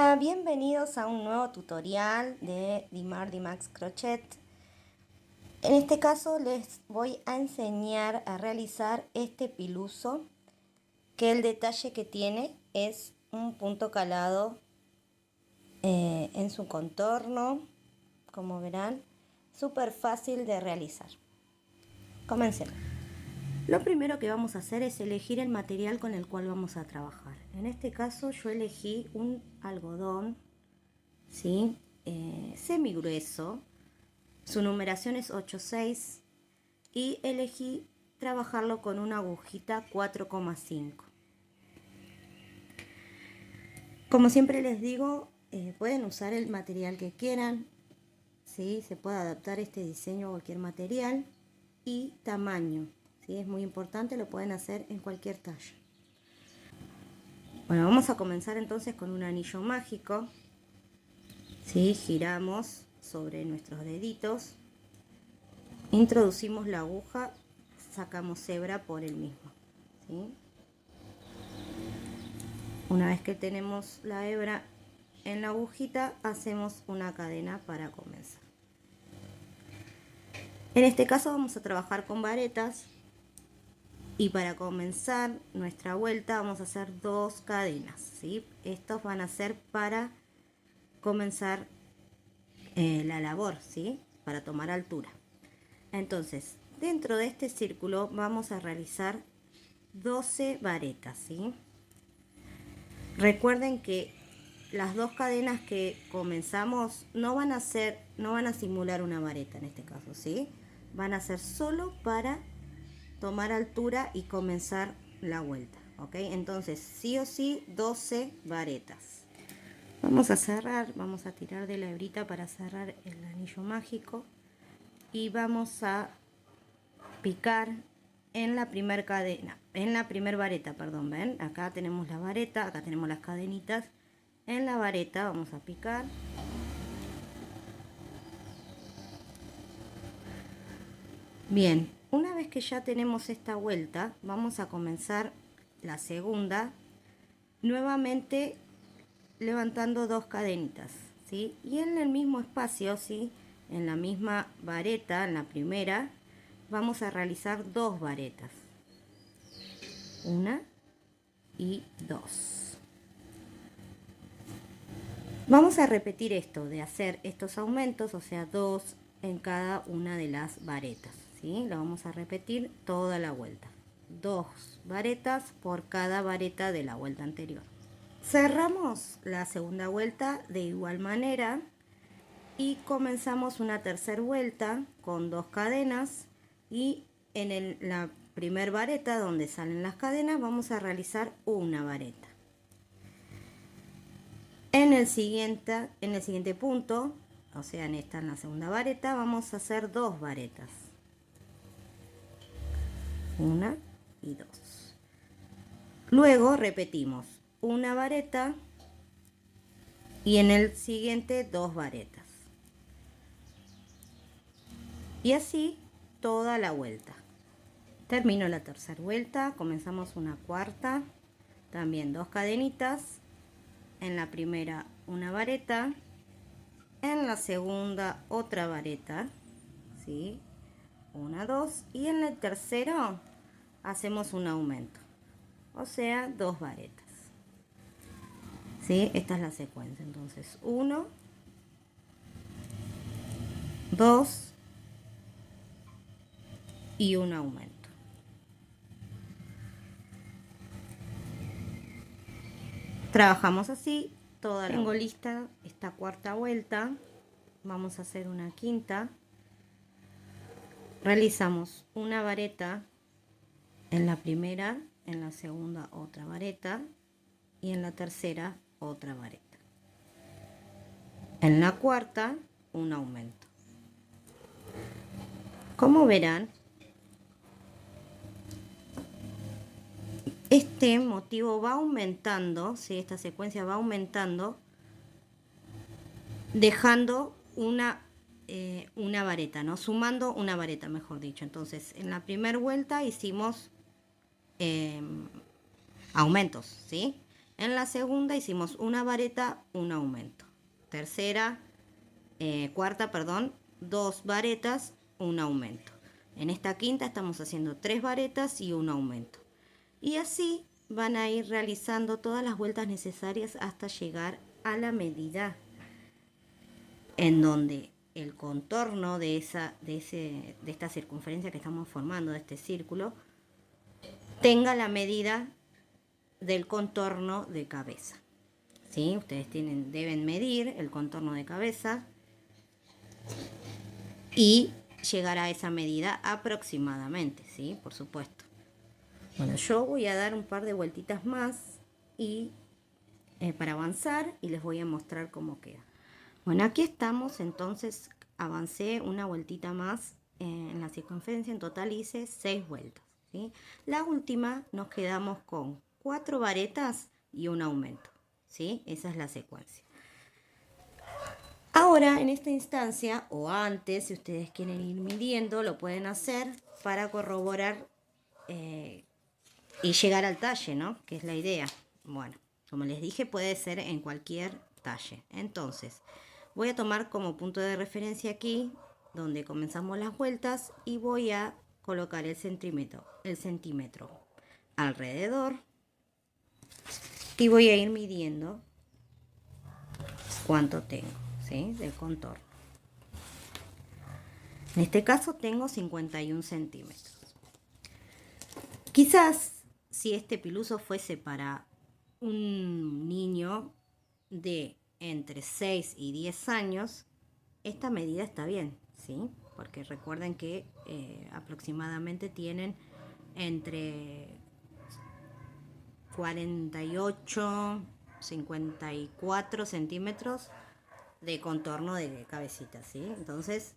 Hola, bienvenidos a un nuevo tutorial de Dimar Dimax Crochet. En este caso les voy a enseñar a realizar este piluso, que el detalle que tiene es un punto calado en su contorno, como verán, súper fácil de realizar. Comencemos. Lo primero que vamos a hacer es elegir el material con el cual vamos a trabajar. En este caso yo elegí un algodón, ¿sí? Semi grueso, su numeración es 8,6 y elegí trabajarlo con una agujita 4,5. Como siempre les digo, pueden usar el material que quieran, ¿sí? Se puede adaptar este diseño a cualquier material y tamaño, ¿sí? Es muy importante, lo pueden hacer en cualquier talla. Bueno, vamos a comenzar entonces con un anillo mágico, ¿sí? Giramos sobre nuestros deditos, introducimos la aguja, sacamos hebra por el mismo, ¿sí? Una vez que tenemos la hebra en la agujita, hacemos una cadena para comenzar. En este caso vamos a trabajar con varetas y para comenzar nuestra vuelta vamos a hacer 2 cadenas, ¿sí? Estos van a ser para comenzar la labor, ¿sí? Para tomar altura. Entonces, dentro de este círculo vamos a realizar 12 varetas, ¿sí? Recuerden que las 2 cadenas que comenzamos no van a simular una vareta en este caso, ¿sí? Van a ser solo para tomar altura y comenzar la vuelta, ¿ok? Entonces, sí o sí, 12 varetas. Vamos a cerrar, vamos a tirar de la hebrita para cerrar el anillo mágico y vamos a picar en la primera cadena, en la primera vareta, perdón, ven, acá tenemos la vareta, acá tenemos las cadenitas, en la vareta vamos a picar, bien, una vez que ya tenemos esta vuelta, vamos a comenzar la segunda, nuevamente levantando 2 cadenitas, ¿sí? Y en el mismo espacio, ¿sí? En la misma vareta, en la primera, vamos a realizar 2 varetas, una y 2. Vamos a repetir esto de hacer estos aumentos, o sea, 2 en cada una de las varetas, ¿sí? Lo vamos a repetir toda la vuelta. 2 varetas por cada vareta de la vuelta anterior. Cerramos la segunda vuelta de igual manera y comenzamos una tercera vuelta con 2 cadenas y en la primer vareta donde salen las cadenas vamos a realizar una vareta. En el siguiente punto, o sea, en la segunda vareta, vamos a hacer 2 varetas. Una y 2. Luego repetimos una vareta y en el siguiente 2 varetas. Y así toda la vuelta. Termino la tercera vuelta, comenzamos una cuarta, también 2 cadenitas. En la primera una vareta, en la segunda otra vareta, ¿sí? Una, 2 y en el tercero hacemos un aumento, o sea, 2 varetas, ¿sí? Esta es la secuencia, entonces 1, 2 y un aumento. Trabajamos así toda la vuelta. Tengo lista esta cuarta vuelta, vamos a hacer una quinta. Realizamos una vareta en la primera, en la segunda otra vareta y en la tercera otra vareta. En la cuarta un aumento. Como verán, este motivo va aumentando, ¿sí? Esta secuencia va aumentando, dejando una vareta, ¿no? Sumando una vareta, mejor dicho. Entonces, en la primera vuelta hicimos aumentos, ¿sí? En la segunda hicimos una vareta, un aumento. Cuarta, perdón, 2 varetas, un aumento. En esta quinta estamos haciendo 3 varetas y un aumento. Y así van a ir realizando todas las vueltas necesarias hasta llegar a la medida en donde el contorno de esta circunferencia que estamos formando, de este círculo, tenga la medida del contorno de cabeza. ¿Sí? Ustedes deben medir el contorno de cabeza y llegar a esa medida aproximadamente, ¿sí? Por supuesto. Bueno, yo voy a dar un par de vueltitas más y para avanzar y les voy a mostrar cómo queda. Bueno, aquí estamos, entonces avancé una vueltita más en la circunferencia. En total hice 6 vueltas, ¿sí? La última nos quedamos con 4 varetas y un aumento, ¿sí? Esa es la secuencia. Ahora, en esta instancia, o antes, si ustedes quieren ir midiendo, lo pueden hacer para corroborar y llegar al talle, ¿no? Que es la idea. Bueno, como les dije, puede ser en cualquier talle. Entonces, voy a tomar como punto de referencia aquí, donde comenzamos las vueltas, y voy a colocar el centímetro alrededor, y voy a ir midiendo cuánto tengo, ¿sí? Del contorno. En este caso tengo 51 centímetros. Quizás si este piluso fuese para un niño de entre 6 y 10 años, esta medida está bien, ¿sí? Porque recuerden que aproximadamente tienen entre 48, 54 centímetros de contorno de cabecita, ¿sí? Entonces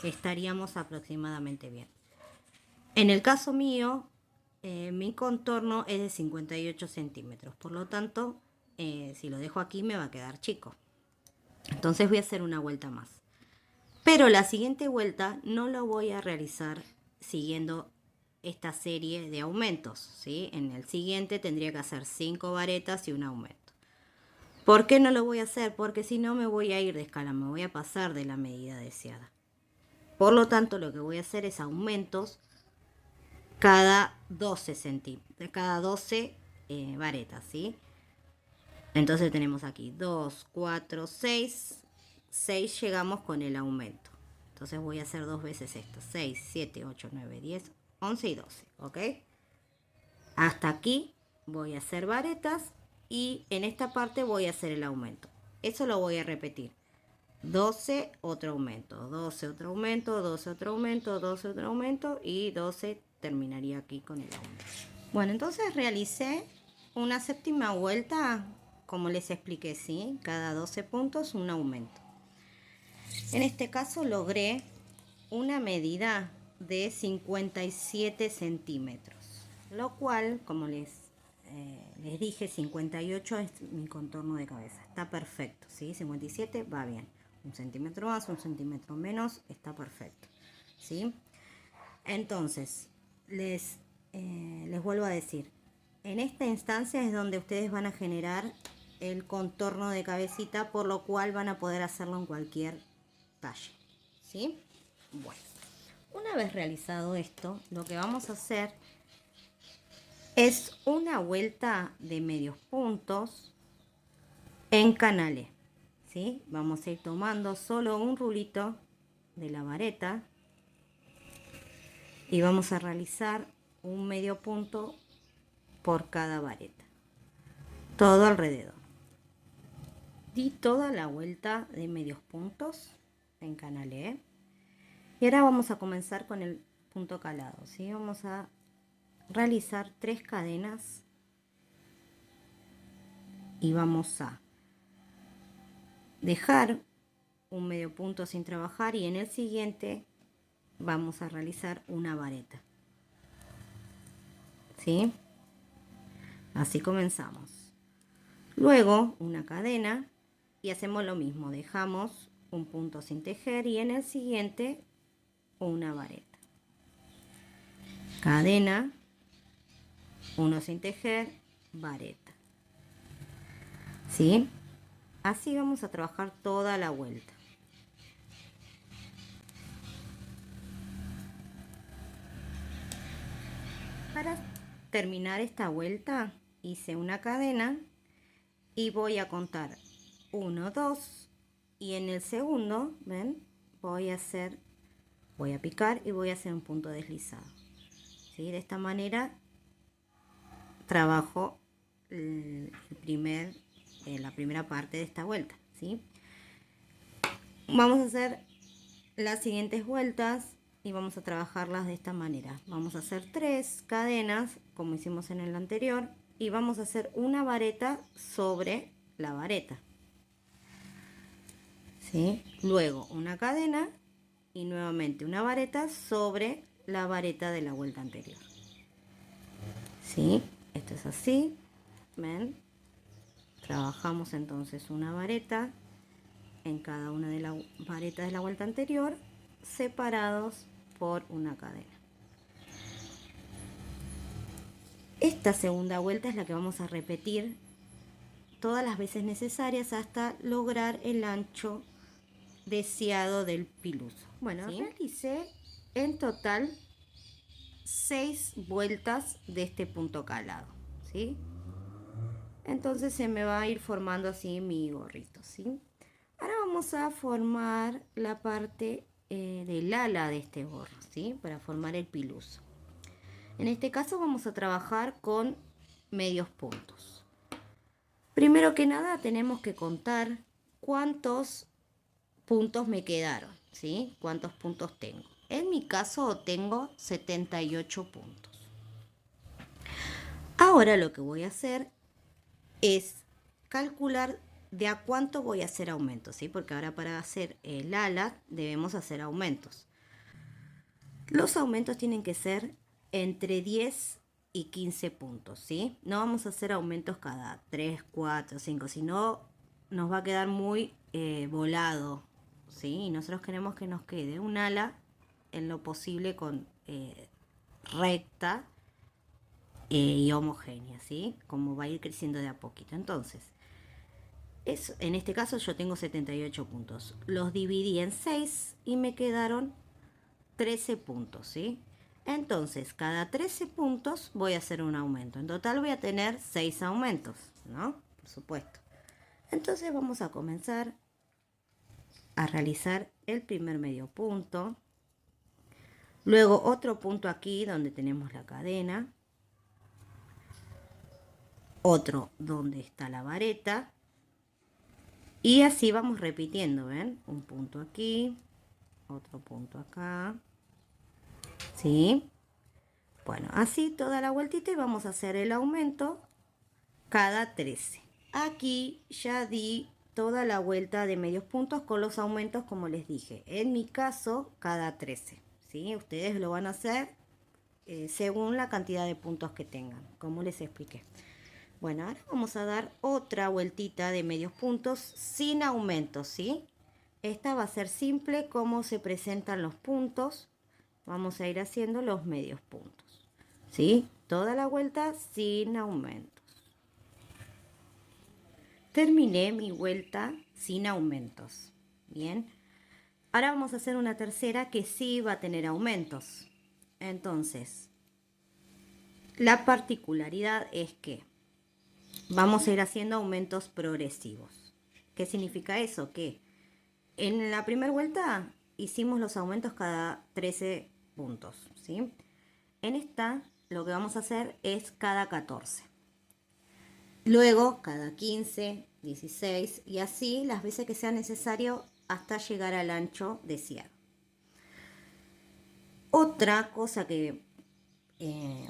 estaríamos aproximadamente bien. En el caso mío, mi contorno es de 58 centímetros, por lo tanto, si lo dejo aquí me va a quedar chico. Entonces voy a hacer una vuelta más. Pero la siguiente vuelta no lo voy a realizar siguiendo esta serie de aumentos, ¿sí? En el siguiente tendría que hacer 5 varetas y un aumento. ¿Por qué no lo voy a hacer? Porque si no me voy a ir de escala, me voy a pasar de la medida deseada. Por lo tanto, lo que voy a hacer es aumentos cada 12 varetas, ¿sí? Entonces tenemos aquí 2, 4, 6. 6 llegamos con el aumento. Entonces voy a hacer 2 veces esto. 6, 7, 8, 9, 10, 11 y 12. ¿Ok? Hasta aquí voy a hacer varetas y en esta parte voy a hacer el aumento. Eso lo voy a repetir. 12, otro aumento. 12, otro aumento. 12, otro aumento. 12, otro aumento. Y 12 terminaría aquí con el aumento. Bueno, entonces realicé una séptima vuelta, como les expliqué, ¿sí? Cada 12 puntos un aumento. En este caso logré una medida de 57 centímetros, lo cual, como les dije, 58 es mi contorno de cabeza. Está perfecto, ¿sí? 57 va bien. Un centímetro más, un centímetro menos, está perfecto, ¿sí? Entonces, les vuelvo a decir, en esta instancia es donde ustedes van a generar el contorno de cabecita, por lo cual van a poder hacerlo en cualquier talle, ¿sí? Bueno, una vez realizado esto, lo que vamos a hacer es una vuelta de medios puntos en canalé, ¿sí? Vamos a ir tomando solo un rulito de la vareta y vamos a realizar un medio punto por cada vareta, todo alrededor. Di toda la vuelta de medios puntos en canalé y ahora vamos a comenzar con el punto calado, ¿sí? Vamos a realizar 3 cadenas y vamos a dejar un medio punto sin trabajar y en el siguiente vamos a realizar una vareta, ¿sí? Así comenzamos. Luego una cadena y hacemos lo mismo, dejamos un punto sin tejer y en el siguiente una vareta, cadena, uno sin tejer, vareta, ¿sí? Así vamos a trabajar toda la vuelta. Para terminar esta vuelta hice una cadena y voy a contar 1, 2 y en el segundo, ¿ven? Voy a picar y voy a hacer un punto deslizado. ¿Sí? De esta manera trabajo la primera parte de esta vuelta, ¿sí? Vamos a hacer las siguientes vueltas y vamos a trabajarlas de esta manera. Vamos a hacer 3 cadenas como hicimos en el anterior y vamos a hacer una vareta sobre la vareta, ¿sí? Luego una cadena y nuevamente una vareta sobre la vareta de la vuelta anterior, ¿sí? Esto es así, ¿ven? Trabajamos entonces una vareta en cada una de las varetas de la vuelta anterior, separados por una cadena. Esta segunda vuelta es la que vamos a repetir todas las veces necesarias hasta lograr el ancho deseado del piluso. Bueno, ¿sí? Realicé en total 6 vueltas de este punto calado, ¿sí? Entonces se me va a ir formando así mi gorrito, ¿sí? Ahora vamos a formar la parte del ala de este gorro, ¿sí? Para formar el piluso. En este caso vamos a trabajar con medios puntos. Primero que nada tenemos que contar cuántos puntos me quedaron, ¿sí? Cuántos puntos tengo. En mi caso tengo 78 puntos. Ahora lo que voy a hacer es calcular de a cuánto voy a hacer aumentos, ¿sí? Porque ahora para hacer el ala debemos hacer aumentos. Los aumentos tienen que ser entre 10 y 15 puntos, ¿sí? No vamos a hacer aumentos cada 3, 4, 5, sino nos va a quedar muy volado, ¿sí? Y nosotros queremos que nos quede un ala en lo posible con recta y homogénea, ¿sí? Como va a ir creciendo de a poquito. Entonces, en este caso yo tengo 78 puntos. Los dividí en 6 y me quedaron 13 puntos, ¿sí? Entonces, cada 13 puntos voy a hacer un aumento. En total voy a tener 6 aumentos, ¿no? Por supuesto. Entonces vamos a comenzar a realizar el primer medio punto. Luego otro punto aquí donde tenemos la cadena. Otro donde está la vareta. Y así vamos repitiendo, ¿ven? Un punto aquí, otro punto acá, ¿sí? Bueno, así toda la vueltita y vamos a hacer el aumento cada 13. Aquí ya di toda la vuelta de medios puntos con los aumentos como les dije. En mi caso, cada 13, ¿sí? Ustedes lo van a hacer según la cantidad de puntos que tengan, como les expliqué. Bueno, ahora vamos a dar otra vueltita de medios puntos sin aumentos, ¿sí? Esta va a ser simple como se presentan los puntos. Vamos a ir haciendo los medios puntos, ¿sí? Toda la vuelta sin aumentos. Terminé mi vuelta sin aumentos. Bien. Ahora vamos a hacer una tercera que sí va a tener aumentos. Entonces, la particularidad es que vamos a ir haciendo aumentos progresivos. ¿Qué significa eso? Que en la primera vuelta hicimos los aumentos cada 13 puntos, ¿sí? En esta lo que vamos a hacer es cada 14. Luego cada 15, 16 y así las veces que sea necesario hasta llegar al ancho deseado. Otra cosa que,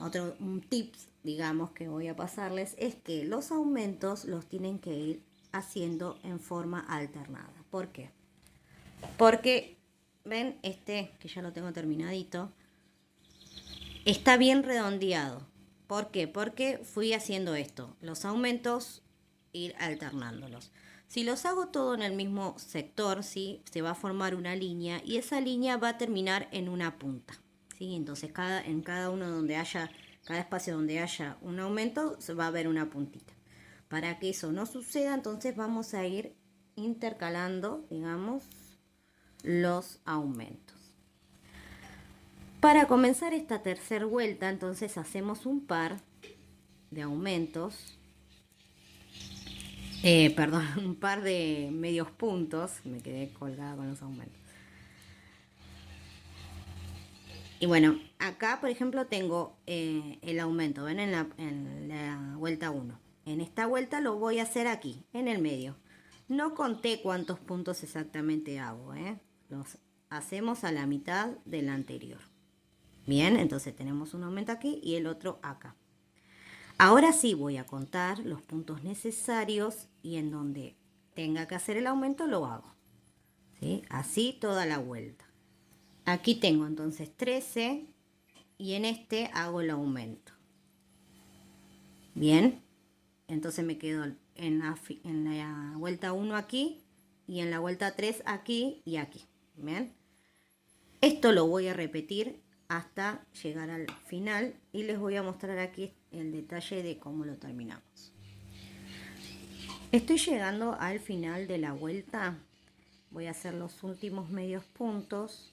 otro tips, digamos, que voy a pasarles es que los aumentos los tienen que ir haciendo en forma alternada. ¿Por qué? Porque, ven, este que ya lo tengo terminadito, está bien redondeado. ¿Por qué? Porque fui haciendo esto, los aumentos, ir alternándolos. Si los hago todo en el mismo sector, ¿sí? Se va a formar una línea y esa línea va a terminar en una punta, ¿sí? Entonces en cada uno donde haya, cada espacio donde haya un aumento, se va a ver una puntita. Para que eso no suceda, entonces vamos a ir intercalando, digamos, los aumentos. Para comenzar esta tercera vuelta, entonces hacemos un par de aumentos, perdón, un par de medios puntos, me quedé colgada con los aumentos. Y bueno, acá por ejemplo tengo el aumento, ven en la vuelta 1. En esta vuelta lo voy a hacer aquí, en el medio. No conté cuántos puntos exactamente hago, los hacemos a la mitad del anterior. Bien, entonces tenemos un aumento aquí y el otro acá. Ahora sí voy a contar los puntos necesarios y en donde tenga que hacer el aumento lo hago. ¿Sí? Así toda la vuelta. Aquí tengo entonces 13 y en este hago el aumento. Bien, entonces me quedo en la vuelta 1 aquí y en la vuelta 3 aquí y aquí. Bien, esto lo voy a repetir hasta llegar al final y les voy a mostrar aquí el detalle de cómo lo terminamos. Estoy llegando al final de la vuelta, voy a hacer los últimos medios puntos.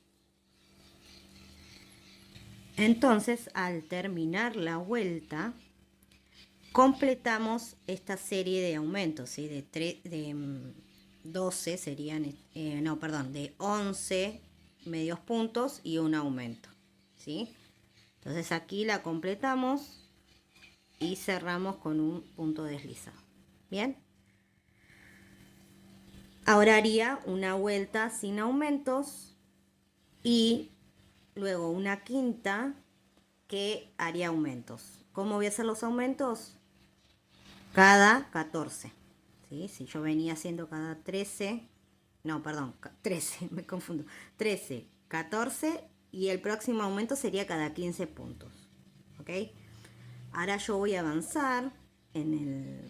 Entonces, al terminar la vuelta, completamos esta serie de aumentos, ¿sí? De 12 serían, no, perdón, de 11 medios puntos y un aumento, ¿sí? Entonces aquí la completamos y cerramos con un punto deslizado. Bien. Ahora haría una vuelta sin aumentos y luego una quinta que haría aumentos. ¿Cómo voy a hacer los aumentos? Cada 14. ¿Sí? Si yo venía haciendo cada 13, no, perdón, 13, me confundo. 13, 14 y el próximo aumento sería cada 15 puntos. ¿Ok? Ahora yo voy a avanzar en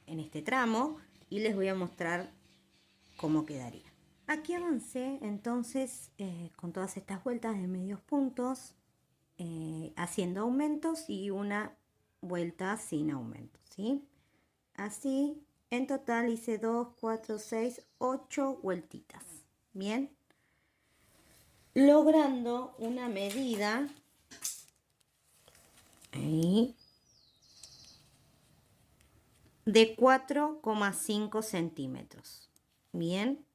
este tramo y les voy a mostrar cómo quedaría. Aquí avancé entonces con todas estas vueltas de medios puntos, haciendo aumentos y una vuelta sin aumentos, ¿sí? Así, en total hice 2, 4, 6, 8 vueltitas. Bien. Logrando una medida ahí de 4,5 centímetros. Bien.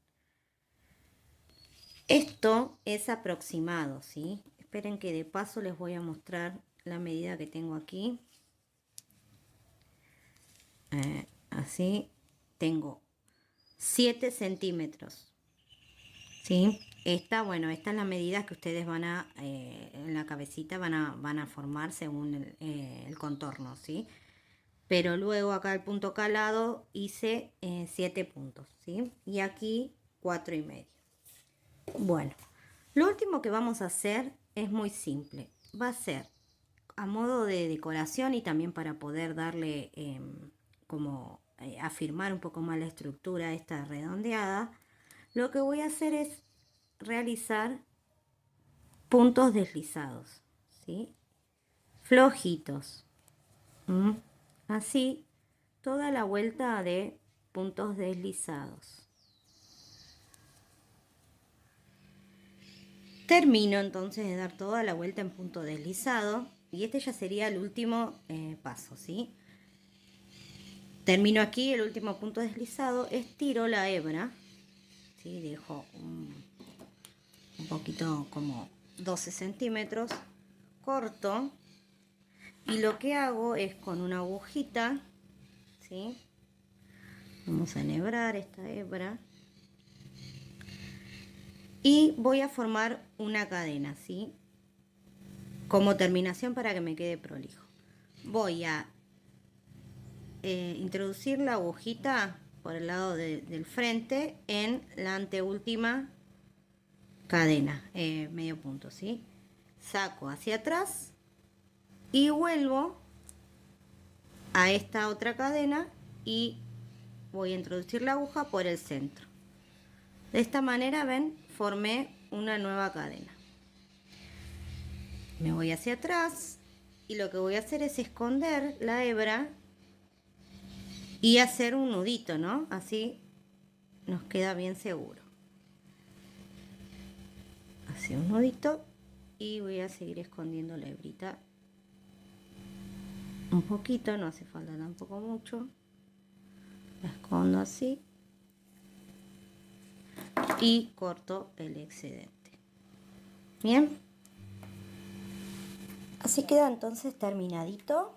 Esto es aproximado, ¿sí? Esperen que de paso les voy a mostrar la medida que tengo aquí. Así tengo 7 centímetros. ¿Sí? Bueno, esta es la medida que ustedes van a, en la cabecita van a formar según el contorno, ¿sí? Pero luego acá el punto calado hice 7 puntos, ¿sí? Y aquí 4,5. Bueno, lo último que vamos a hacer es muy simple. Va a ser a modo de decoración y también para poder darle afirmar un poco más la estructura esta redondeada. Lo que voy a hacer es realizar puntos deslizados, ¿sí? Flojitos. Así toda la vuelta de puntos deslizados. Termino entonces de dar toda la vuelta en punto deslizado y este ya sería el último paso, ¿sí? Termino aquí el último punto deslizado, estiro la hebra, ¿sí? Dejo un poquito como 12 centímetros, corto y lo que hago es con una agujita, ¿sí? Vamos a enhebrar esta hebra. Y voy a formar una cadena, ¿sí? Como terminación para que me quede prolijo. Voy a introducir la agujita por el lado del frente en la anteúltima cadena, medio punto, ¿sí? Saco hacia atrás y vuelvo a esta otra cadena y voy a introducir la aguja por el centro. De esta manera, ven, formé una nueva cadena. Me voy hacia atrás y lo que voy a hacer es esconder la hebra y hacer un nudito, ¿no? Así nos queda bien seguro. Así un nudito y voy a seguir escondiendo la hebrita un poquito, no hace falta tampoco mucho. La escondo así y corto el excedente. Bien, así queda entonces terminadito.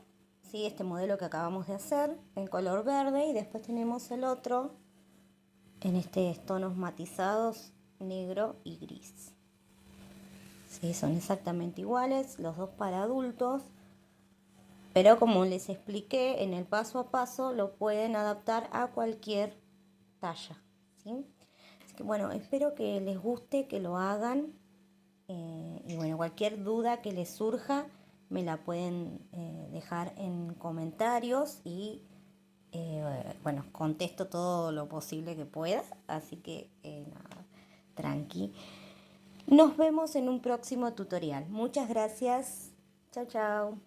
Sí, este modelo que acabamos de hacer en color verde, y después tenemos el otro en estos tonos matizados negro y gris. Sí, son exactamente iguales, los dos para adultos, pero como les expliqué en el paso a paso, lo pueden adaptar a cualquier talla, ¿sí? Así que bueno, espero que les guste, que lo hagan, y bueno, cualquier duda que les surja me la pueden dejar en comentarios, y bueno, contesto todo lo posible que pueda, así que nada, tranqui. Nos vemos en un próximo tutorial. Muchas gracias. Chao, chao.